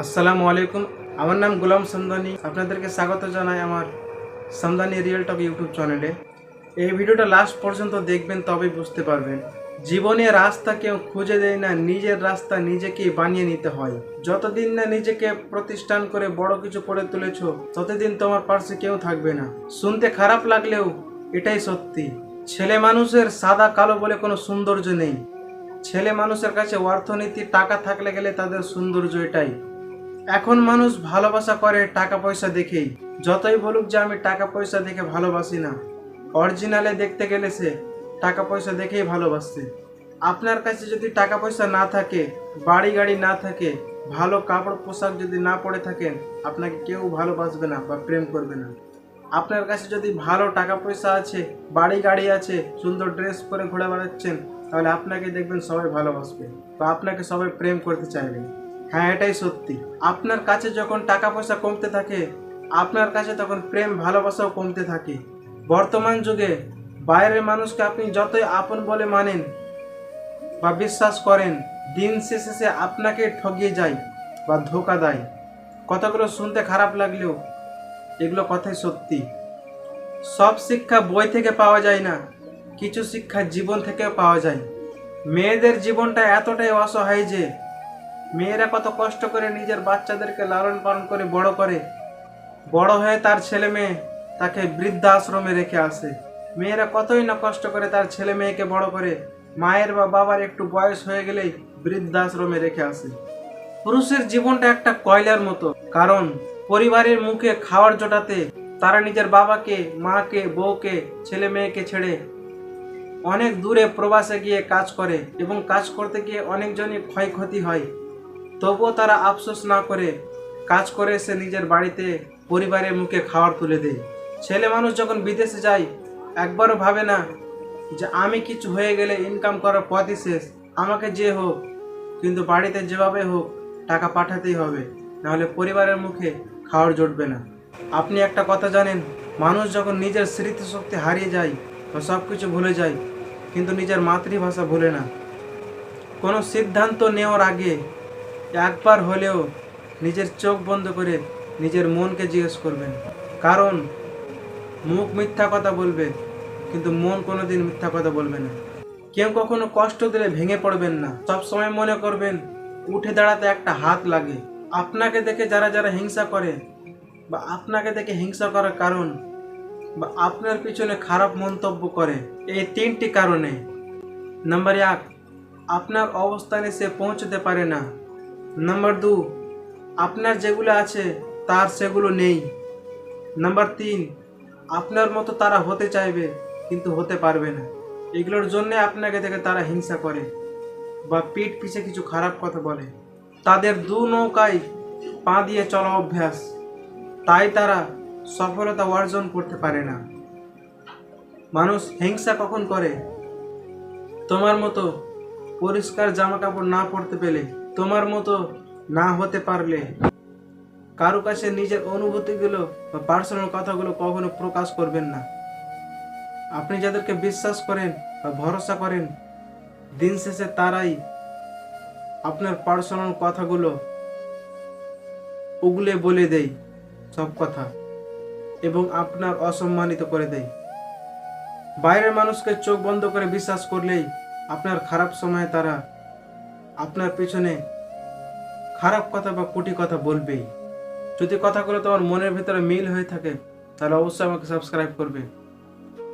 আসসালামু আলাইকুম। আমার নাম গোলাম সামদানি। আপনাদেরকে স্বাগত জানাই আমার সামদানি রিয়েল টক ইউটিউব চ্যানেলে। এই ভিডিওটা লাস্ট পর্যন্ত দেখবেন, তবেই বুঝতে পারবেন। জীবনে রাস্তা কেউ খুঁজে দেয় না, নিজের রাস্তা নিজেকেই বানিয়ে নিতে হয়। যতদিন না নিজেকে প্রতিষ্ঠান করে বড় কিছু করে তুলেছ, ততদিন তোমার পাশে কেউ থাকবে না। শুনতে খারাপ লাগলেও এটাই সত্যি। ছেলে মানুষের সাদা কালো বলে কোনো সৌন্দর্য নেই। ছেলে মানুষের কাছে অর্থনীতি, টাকা থাকলে গেলে তাদের সৌন্দর্য এটাই। এখন মানুষ ভালোবাসা করে টাকা পয়সা দেখেই। যতই বলুক যে আমি টাকা পয়সা দেখে ভালোবাসি না, অরিজিনালে দেখতে গেলে সে টাকা পয়সা দেখেই ভালোবাসছে। আপনার কাছে যদি টাকা পয়সা না থাকে, বাড়ি গাড়ি না থাকে, ভালো কাপড় পোশাক যদি না পরে থাকেন, আপনাকে কেউ ভালোবাসবে না বা প্রেম করবে না। আপনার কাছে যদি ভালো টাকা পয়সা আছে, বাড়ি গাড়ি আছে, সুন্দর ড্রেস পরে ঘুরে বেড়াচ্ছেন, তাহলে আপনাকে দেখবেন সবাই ভালোবাসবে বা আপনাকে সবাই প্রেম করতে চাইবে। হ্যাঁ, এটাই সত্যি। আপনার কাছে যখন টাকা পয়সা কমতে থাকে, আপনার কাছে তখন প্রেম ভালোবাসাও কমতে থাকে। বর্তমান যুগে বাইরের মানুষকে আপনি যতই আপন বলে মানেন বা বিশ্বাস করেন, দিন শেষে সে আপনাকে ঠকিয়ে যায় বা ধোঁকা দেয়। কথাগুলো শুনতে খারাপ লাগলেও এগুলো কথাই সত্যি। সব শিক্ষা বই থেকে পাওয়া যায় না, কিছু শিক্ষা জীবন থেকেও পাওয়া যায়। মেয়েদের জীবনটা এতটাই অসহায় যে মেয়েরা কত কষ্ট করে নিজের বাচ্চাদেরকে লালন পালন করে বড় করে, বড় হয়ে তার ছেলে মেয়ে তাকে বৃদ্ধাশ্রমে রেখে আসে। মেয়েরা কতই না কষ্ট করে তার ছেলে মেয়েকে বড় করে, মায়ের বা বাবার একটু বয়স হয়ে গেলেই বৃদ্ধাশ্রমে রেখে আসে। পুরুষের জীবনটা একটা কয়লার মতো, কারণ পরিবারের মুখে খাওয়ার জোটাতে তারা নিজের বাবাকে, মাকে, বউকে, ছেলে মেয়েকে ছেড়ে অনেক দূরে প্রবাসে গিয়ে কাজ করে এবং কাজ করতে গিয়ে অনেকজনই ক্ষয়ক্ষতি হয়। তবুও তারা আফসোস না করে কাজ করে এসে নিজের বাড়িতে পরিবারের মুখে খাবার তুলে দেয়। ছেলে মানুষ যখন বিদেশে যায়, একবারও ভাবে না যে আমি কিছু হয়ে গেলে ইনকাম করার পথই শেষ, আমাকে যে হোক, কিন্তু বাড়িতে যেভাবে হোক টাকা পাঠাতেই হবে, নাহলে পরিবারের মুখে খাওয়ার জুটবে না। আপনি একটা কথা জানেন, মানুষ যখন নিজের স্মৃতিশক্তি হারিয়ে যায় বা সব কিছু ভুলে যায়, কিন্তু নিজের মাতৃভাষা ভুলে না। কোনো সিদ্ধান্ত নেওয়ার আগে একবার হলেও নিজের চোখ বন্ধ করে নিজের মনকে জিজ্ঞেস করবেন, কারণ মুখ মিথ্যা কথা বলবে কিন্তু মন কোনোদিন মিথ্যা কথা বলবে না। কেউ কখনো কষ্ট দিলে ভেঙে পড়বেন না, সব সময় মনে করবেন উঠে দাঁড়াতে একটা হাত লাগে। আপনাকে দেখে যারা যারা হিংসা করে বা আপনাকে দেখে হিংসা করার কারণ বা আপনার পিছনে খারাপ মন্তব্য করে, এই তিনটি কারণে। নাম্বার 1, আপনার অবস্থানে সে পৌঁছতে পারে না। নাম্বার 2, আপনার যেগুলো আছে তার সেগুলো নেই। নাম্বার 3, আপনার মতো তারা হতে চাইবে কিন্তু হতে পারবে না। এগুলোর জন্যে আপনাকে দেখে তারা হিংসা করে বা পিঠ পিছে কিছু খারাপ কথা বলে। তাদের দু নৌকায় পা দিয়ে চলা অভ্যাস, তাই তারা সফলতা অর্জন করতে পারে না। মানুষ হিংসা কখন করে? তোমার মতো পরিষ্কার জামা কাপড় না পরতে পেলে, তোমার মতো না হতে পারলে, কারো কাছে নিজের অনুভূতিগুলো বা পার্সোনাল কথাগুলো কখনো প্রকাশ করবেন না। আপনি যাদেরকে বিশ্বাস করেন বা ভরসা করেন, দিন শেষে তারাই আপনার পার্সোনাল কথাগুলো উগলে বলে দেয় সব কথা এবং আপনার অসম্মানিত করে দেয়। বাইরের মানুষকে চোখ বন্ধ করে বিশ্বাস করলেই আপনার খারাপ সময়ে তারা আপনার পেছনে খারাপ কথা বা কটু কথা বলবেই। যদি কথাগুলো তোমার মনের ভিতরে মিল হয়ে থাকে, তাহলে অবশ্যই আমাকে সাবস্ক্রাইব করবে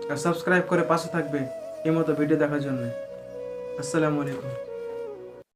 আর সাবস্ক্রাইব করে পাশে থাকবে এই মতো ভিডিও দেখার জন্য। আসসালামু আলাইকুম।